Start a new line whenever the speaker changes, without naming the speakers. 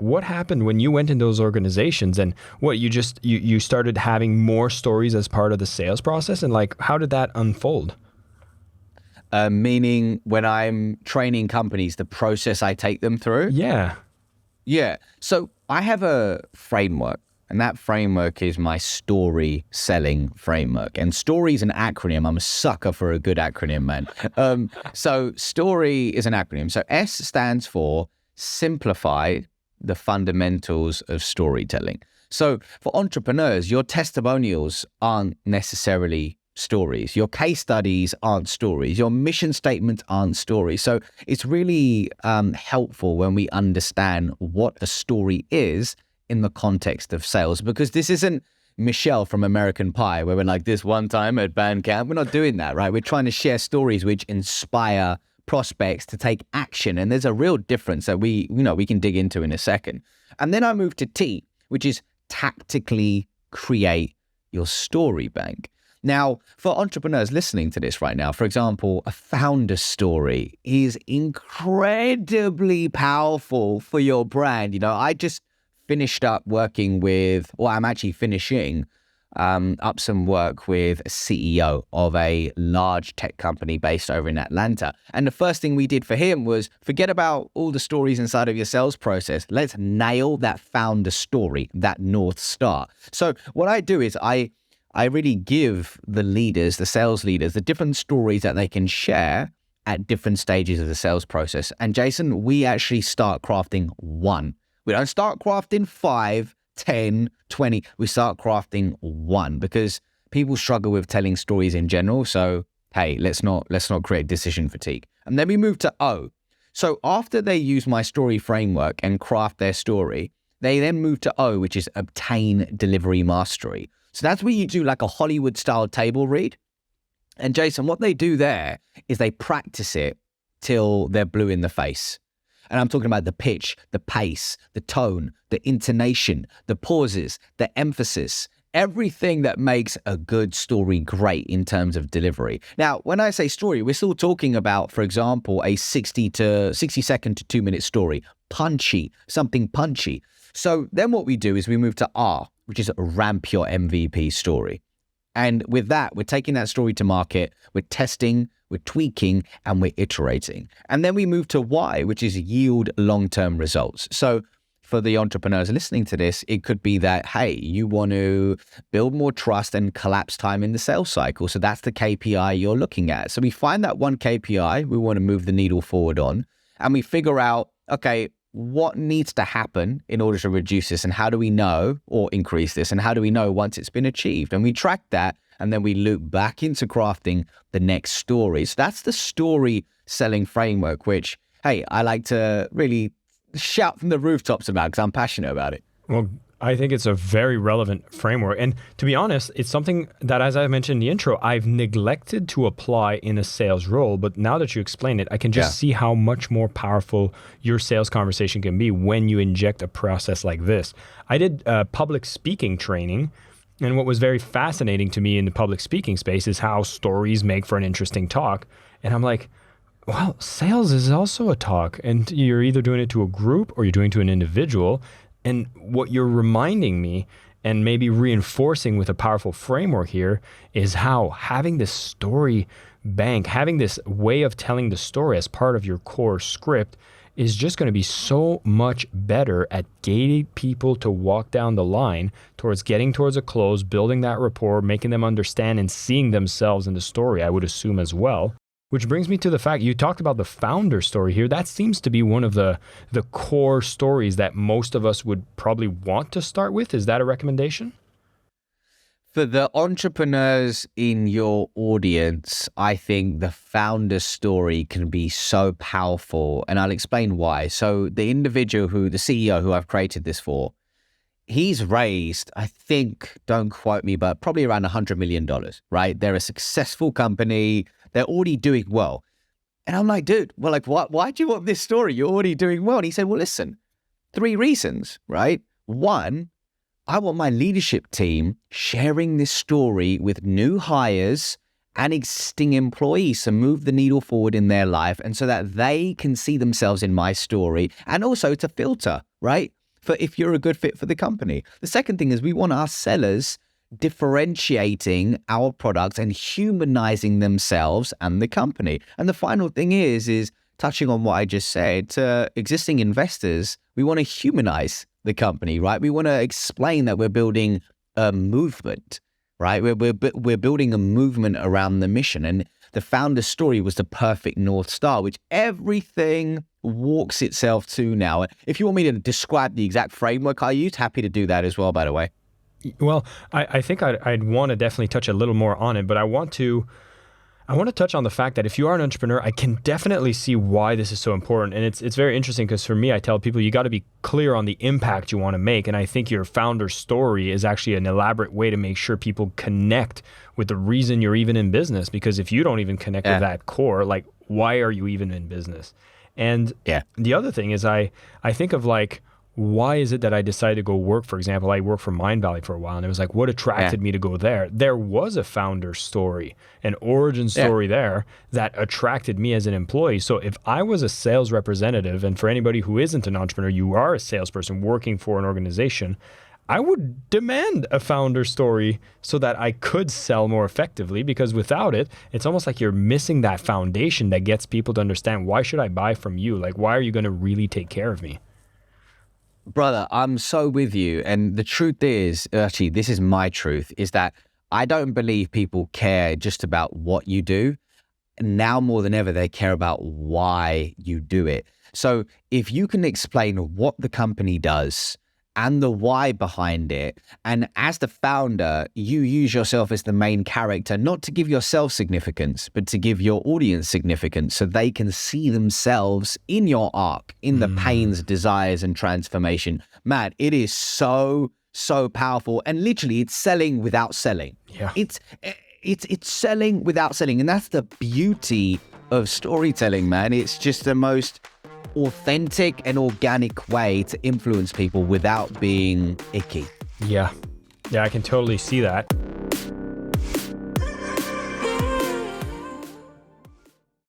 what happened when you went in those organizations, and what you started having more stories as part of the sales process, and like, how did that unfold?
Meaning when I'm training companies, the process I take them through?
Yeah.
Yeah. So I have a framework, and that framework is my story selling framework. And story is an acronym. I'm a sucker for a good acronym, man. So story is an acronym. So S stands for simplify the fundamentals of storytelling. So for entrepreneurs, your testimonials aren't necessarily stories. Your case studies aren't stories. Your mission statements aren't stories. So it's really helpful when we understand what a story is in the context of sales, because this isn't Michelle from American Pie, where we're like, this one time at band camp. We're not doing that, right? We're trying to share stories which inspire prospects to take action. And there's a real difference that we can dig into in a second. And then I move to T, which is tactically create your story bank. Now, for entrepreneurs listening to this right now, for example, a founder story is incredibly powerful for your brand. I just finished up working with, or I'm actually finishing up some work with a CEO of a large tech company based over in Atlanta. And the first thing we did for him was forget about all the stories inside of your sales process. Let's nail that founder story, that North Star. So what I do is I really give the leaders, the sales leaders, the different stories that they can share at different stages of the sales process. And Jason, we actually start crafting one. We don't start crafting 5, 10, 20. We start crafting one, because people struggle with telling stories in general. So, hey, let's not create decision fatigue. And then we move to O. So after they use my story framework and craft their story, they then move to O, which is obtain delivery mastery. So that's where you do like a Hollywood-style table read. And Jason, what they do there is they practice it till they're blue in the face. And I'm talking about the pitch, the pace, the tone, the intonation, the pauses, the emphasis, everything that makes a good story great in terms of delivery. Now, when I say story, we're still talking about, for example, a 60 second to 2 minute story, punchy, something punchy. So then what we do is we move to R, which is ramp your MVP story. And with that, we're taking that story to market, we're testing, we're tweaking, and we're iterating. And then we move to Y, which is yield long-term results. So for the entrepreneurs listening to this, it could be that, hey, you want to build more trust and collapse time in the sales cycle. So that's the KPI you're looking at. So we find that one KPI we want to move the needle forward on, and we figure out, okay, what needs to happen in order to reduce this, and how do we know, or increase this, and how do we know once it's been achieved? And we track that, and then we loop back into crafting the next story. So that's the story selling framework, which, hey, I like to really shout from the rooftops about, because I'm passionate about it.
Well, I think it's a very relevant framework. And to be honest, it's something that, as I mentioned in the intro, I've neglected to apply in a sales role. But now that you explain it, I can just see how much more powerful your sales conversation can be when you inject a process like this. I did public speaking training. And what was very fascinating to me in the public speaking space is how stories make for an interesting talk. And I'm like, well, sales is also a talk. And you're either doing it to a group or you're doing it to an individual. And what you're reminding me, and maybe reinforcing with a powerful framework here, is how having this story bank, having this way of telling the story as part of your core script is just going to be so much better at gating people to walk down the line towards getting towards a close, building that rapport, making them understand and seeing themselves in the story, I would assume as well. Which brings me to the fact you talked about the founder story here. That seems to be one of the core stories that most of us would probably want to start with. Is that a recommendation?
For the entrepreneurs in your audience, I think the founder story can be so powerful, and I'll explain why. So the CEO who I've created this for, he's raised, I think, don't quote me, but probably around $100 million, right? They're a successful company. They're already doing well. And I'm like, dude, well, like, why do you want this story? You're already doing well. And he said, well, listen, 3 reasons, right? 1, I want my leadership team sharing this story with new hires and existing employees to move the needle forward in their life, and so that they can see themselves in my story, and also to filter, right? for if you're a good fit for the company. The second thing is we want our sellers differentiating our products and humanizing themselves and the company. And the final thing is touching on what I just said, to existing investors, we want to humanize the company, right? We want to explain that we're building a movement, right? We're building a movement around the mission. And the founder story was the perfect North Star, which everything walks itself to now. If you want me to describe the exact framework I used, happy to do that as well, by the way.
Well, I think I'd want to definitely touch a little more on it, but I want to touch on the fact that if you are an entrepreneur, I can definitely see why this is so important. And it's very interesting because for me, I tell people you got to be clear on the impact you want to make. And I think your founder story is actually an elaborate way to make sure people connect with the reason you're even in business. Because if you don't even connect with that core, like, why are you even in business? And the other thing is I think of like, why is it that I decided to go work? For example, I worked for Mind Valley for a while, and it was like, what attracted me to go there? There was a founder story, an origin story there that attracted me as an employee. So if I was a sales representative, and for anybody who isn't an entrepreneur, you are a salesperson working for an organization, I would demand a founder story so that I could sell more effectively, because without it, it's almost like you're missing that foundation that gets people to understand, why should I buy from you? Like, why are you going to really take care of me?
Brother, I'm so with you. And the truth is, actually, this is my truth, is that I don't believe people care just about what you do. Now more than ever, they care about why you do it. So if you can explain what the company does and the why behind it, and as the founder, you use yourself as the main character, not to give yourself significance, but to give your audience significance so they can see themselves in your arc, in the pains, desires, and transformation. Man, it is so powerful. And literally, it's selling without selling.
Yeah.
It's selling without selling. And that's the beauty of storytelling, man. It's just the most authentic and organic way to influence people without being icky.
Yeah, I can totally see that.